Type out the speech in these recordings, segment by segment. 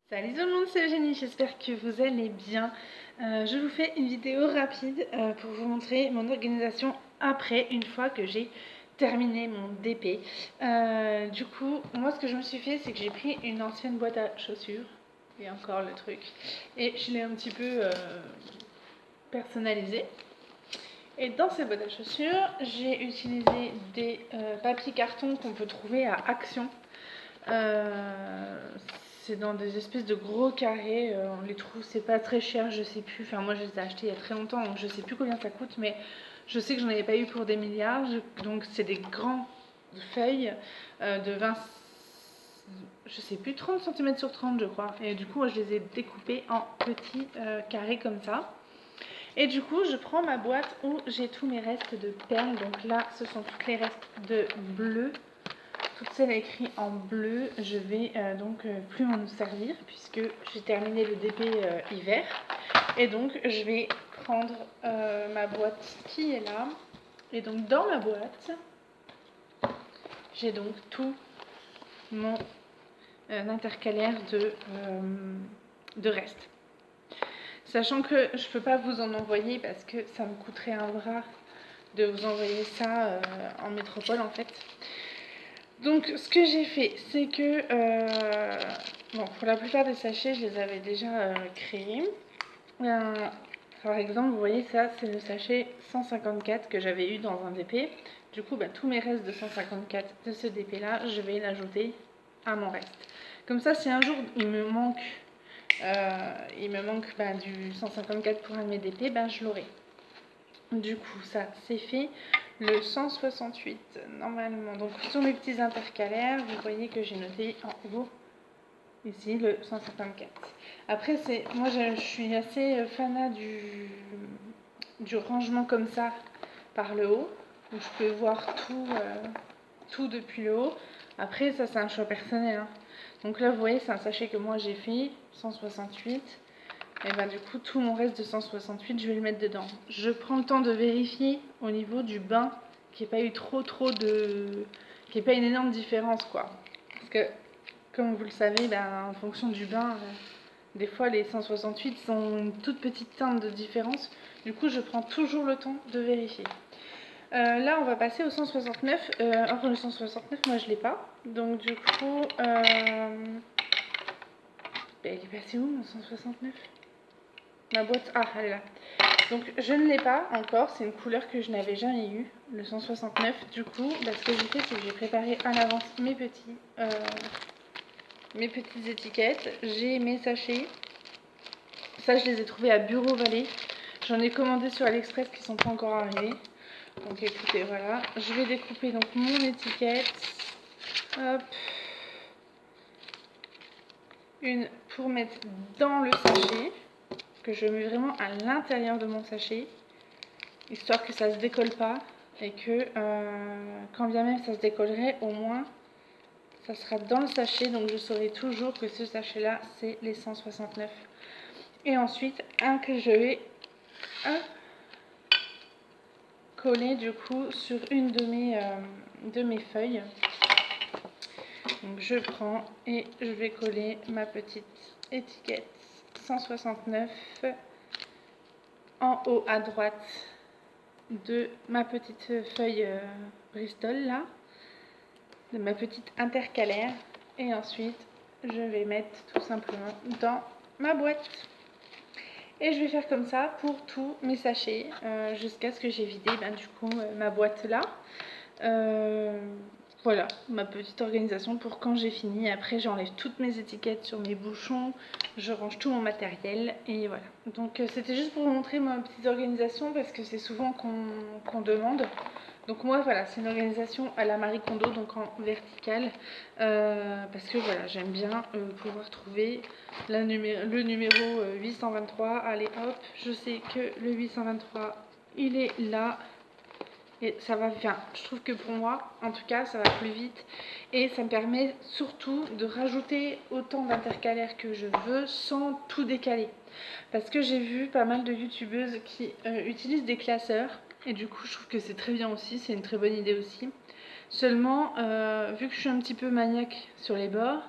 Salut tout le monde, c'est Eugénie, j'espère que vous allez bien. Je vous fais une vidéo rapide pour vous montrer mon organisation après, une fois que j'ai terminé mon DP. Du coup, moi ce que je me suis fait, c'est que j'ai pris une ancienne boîte à chaussures, et encore le truc, et je l'ai un petit peu personnalisée. Et dans cette boîte à chaussures, j'ai utilisé des papiers carton qu'on peut trouver à Action. C'est dans des espèces de gros carrés, on les trouve, c'est pas très cher, je sais plus, enfin moi je les ai achetés il y a très longtemps, donc je sais plus combien ça coûte, mais je sais que j'en avais pas eu pour des milliards, donc c'est des grandes feuilles de 20, je sais plus, 30 cm sur 30 je crois, et du coup moi je les ai découpées en petits carrés comme ça. Et du coup, je prends ma boîte où j'ai tous mes restes de perles. Donc là, ce sont tous les restes de bleu. Toutes celles écrites en bleu, je vais donc plus m'en servir puisque j'ai terminé le DP hiver. Et donc, je vais prendre ma boîte qui est là. Et donc, dans ma boîte, j'ai donc tout mon intercalaire de restes. Sachant que je ne peux pas vous en envoyer parce que ça me coûterait un bras de vous envoyer ça en métropole en fait. Donc ce que j'ai fait, c'est que bon, pour la plupart des sachets, je les avais déjà créés. Par exemple, vous voyez ça, c'est le sachet 154 que j'avais eu dans un DP. Du coup, tous mes restes de 154 de ce DP là, je vais l'ajouter à mon reste. Comme ça, si un jour il me manque du 154 pour un de mes DP, je l'aurai. Du coup, ça c'est fait. Le 168, normalement, donc sur mes petits intercalaires, vous voyez que j'ai noté en haut, ici, le 154. Après, moi je suis assez fanat du rangement comme ça, par le haut, où je peux voir tout depuis le haut. Après, ça c'est un choix personnel, hein. Donc là, vous voyez, c'est un sachet que moi j'ai fait, 168. Et du coup, tout mon reste de 168, je vais le mettre dedans. Je prends le temps de vérifier au niveau du bain qu'il n'y ait pas eu trop de... qu'il n'y ait pas une énorme différence, quoi. Parce que, comme vous le savez, en fonction du bain, des fois les 168 sont une toute petite teinte de différence. Du coup, je prends toujours le temps de vérifier. Là, on va passer au 169. Or, le 169, moi, je l'ai pas. Donc, du coup... il est passé où, mon 169 ? Ma boîte, elle est là. Donc je ne l'ai pas encore, c'est une couleur que je n'avais jamais eue, le 169. Du coup, ce que j'ai fait, c'est que j'ai préparé à l'avance mes petites étiquettes. J'ai mes sachets. Ça, je les ai trouvés à Bureau Vallée. J'en ai commandé sur AliExpress qui ne sont pas encore arrivés. Donc écoutez, voilà. Je vais découper donc mon étiquette. Hop. Une pour mettre dans le sachet, que je mets vraiment à l'intérieur de mon sachet, histoire que ça se décolle pas et que quand bien même ça se décollerait, au moins ça sera dans le sachet, donc je saurai toujours que ce sachet là c'est les 169. Et ensuite un que je vais coller du coup sur une de mes feuilles. Donc je prends et je vais coller ma petite étiquette 169 en haut à droite de ma petite feuille Bristol là, de ma petite intercalaire, et ensuite je vais mettre tout simplement dans ma boîte. Et je vais faire comme ça pour tous mes sachets jusqu'à ce que j'ai vidé du coup ma boîte là. Voilà ma petite organisation pour quand j'ai fini. Après j'enlève toutes mes étiquettes sur mes bouchons, je range tout mon matériel et voilà. Donc c'était juste pour vous montrer ma petite organisation parce que c'est souvent qu'on demande. Donc moi voilà, c'est une organisation à la Marie Kondo, donc en verticale, parce que voilà, j'aime bien pouvoir trouver le numéro 823. Allez hop, je sais que le 823 il est là. Et ça va bien. Je trouve que pour moi, en tout cas, ça va plus vite. Et ça me permet surtout de rajouter autant d'intercalaires que je veux sans tout décaler. Parce que j'ai vu pas mal de youtubeuses qui utilisent des classeurs. Et du coup, je trouve que c'est très bien aussi. C'est une très bonne idée aussi. Seulement, vu que je suis un petit peu maniaque sur les bords,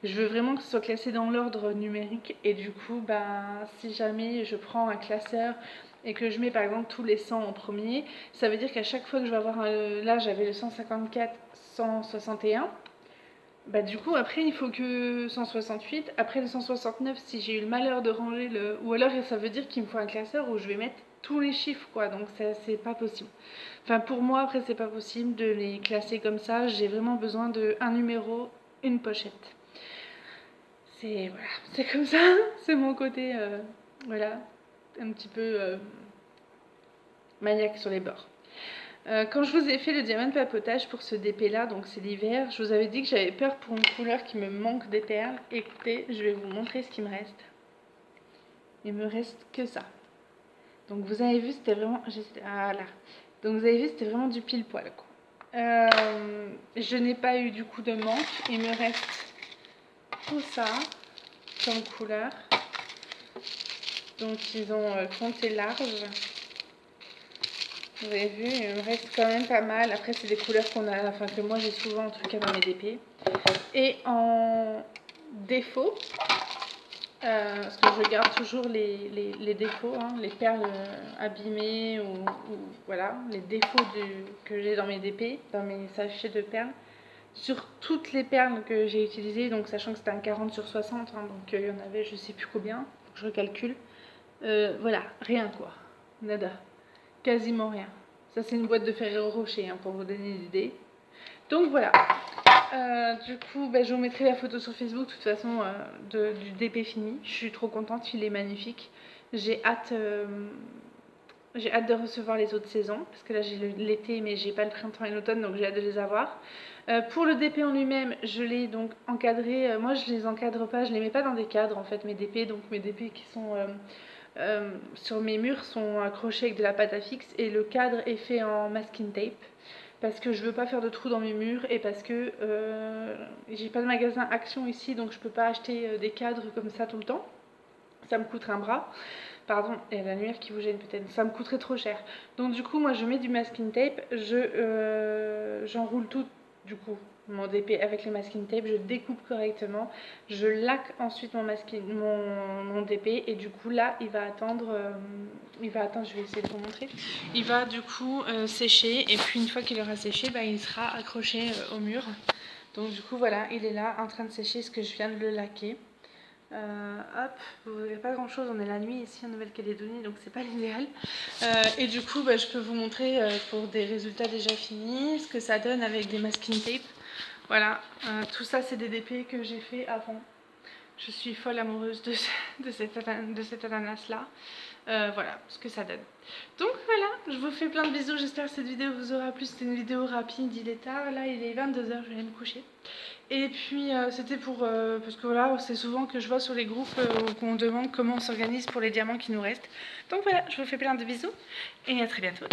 Je veux vraiment que ce soit classé dans l'ordre numérique et du coup, si jamais je prends un classeur et que je mets par exemple tous les 100 en premier, ça veut dire qu'à chaque fois que je vais avoir là j'avais le 154, 161. Du coup après il faut que 168, après le 169 si j'ai eu le malheur de ranger le... Ou alors ça veut dire qu'il me faut un classeur où je vais mettre tous les chiffres quoi, donc c'est pas possible. Enfin pour moi après c'est pas possible de les classer comme ça, j'ai vraiment besoin d'un numéro, une pochette. C'est voilà, c'est comme ça, c'est mon côté voilà, un petit peu maniaque sur les bords. Quand je vous ai fait le diamant de papotage pour ce DP là, donc c'est l'hiver, je vous avais dit que j'avais peur pour une couleur qui me manque des perles. Écoutez, je vais vous montrer ce qui me reste. Il me reste que ça. Donc vous avez vu, c'était vraiment... Voilà. Donc vous avez vu, c'était vraiment du pile poil quoi. Je n'ai pas eu du coup de manque. Il me reste tout ça comme couleur. Donc ils ont compté large. Vous avez vu, il me reste quand même pas mal. Après, c'est des couleurs que moi j'ai souvent en tout cas dans mes DP. Et en défaut, parce que je garde toujours les défauts, hein, les perles abîmées ou voilà, les défauts que j'ai dans mes DP, dans mes sachets de perles. Sur toutes les perles que j'ai utilisées, donc sachant que c'était un 40 sur 60, hein, donc il y en avait je sais plus combien, faut que je recalcule. Voilà, rien quoi, nada. Quasiment rien. Ça, c'est une boîte de Ferrero Rocher, hein, pour vous donner une idée. Donc voilà. Du coup, je vous mettrai la photo sur Facebook, de toute façon, du DP fini. Je suis trop contente, il est magnifique. J'ai hâte de recevoir les autres saisons, parce que là, j'ai l'été, mais j'ai pas le printemps et l'automne, donc j'ai hâte de les avoir. Pour le DP en lui-même, je l'ai donc encadré. Moi, je les encadre pas, je les mets pas dans des cadres, en fait, mes DP. Donc mes DP qui sont... sur mes murs sont accrochés avec de la pâte à fixe et le cadre est fait en masking tape parce que je veux pas faire de trous dans mes murs et parce que j'ai pas de magasin Action ici, donc je peux pas acheter des cadres comme ça tout le temps, ça me coûterait un bras. Pardon, et la lumière qui vous gêne peut-être, ça me coûterait trop cher. Donc du coup moi je mets du masking tape, j'enroule tout du coup mon DP avec le masking tape, je découpe correctement, je laque ensuite mon DP et du coup là il va attendre, je vais essayer de vous montrer, il va du coup sécher et puis une fois qu'il aura séché, il sera accroché au mur. Donc du coup voilà, il est là en train de sécher ce que je viens de le laquer. Hop, vous voyez pas grand chose, on est la nuit ici en Nouvelle-Calédonie donc c'est pas l'idéal. Et du coup je peux vous montrer pour des résultats déjà finis ce que ça donne avec des masking tape. Voilà, tout ça c'est des DP que j'ai fait avant. Je suis folle amoureuse de cet ananas là. Voilà ce que ça donne. Donc voilà, je vous fais plein de bisous, j'espère que cette vidéo vous aura plu. C'était une vidéo rapide, il est tard, là il est 22h, je vais aller me coucher. Et puis c'était pour, parce que voilà, c'est souvent que je vois sur les groupes qu'on demande comment on s'organise pour les diamants qui nous restent. Donc voilà, je vous fais plein de bisous et à très bientôt.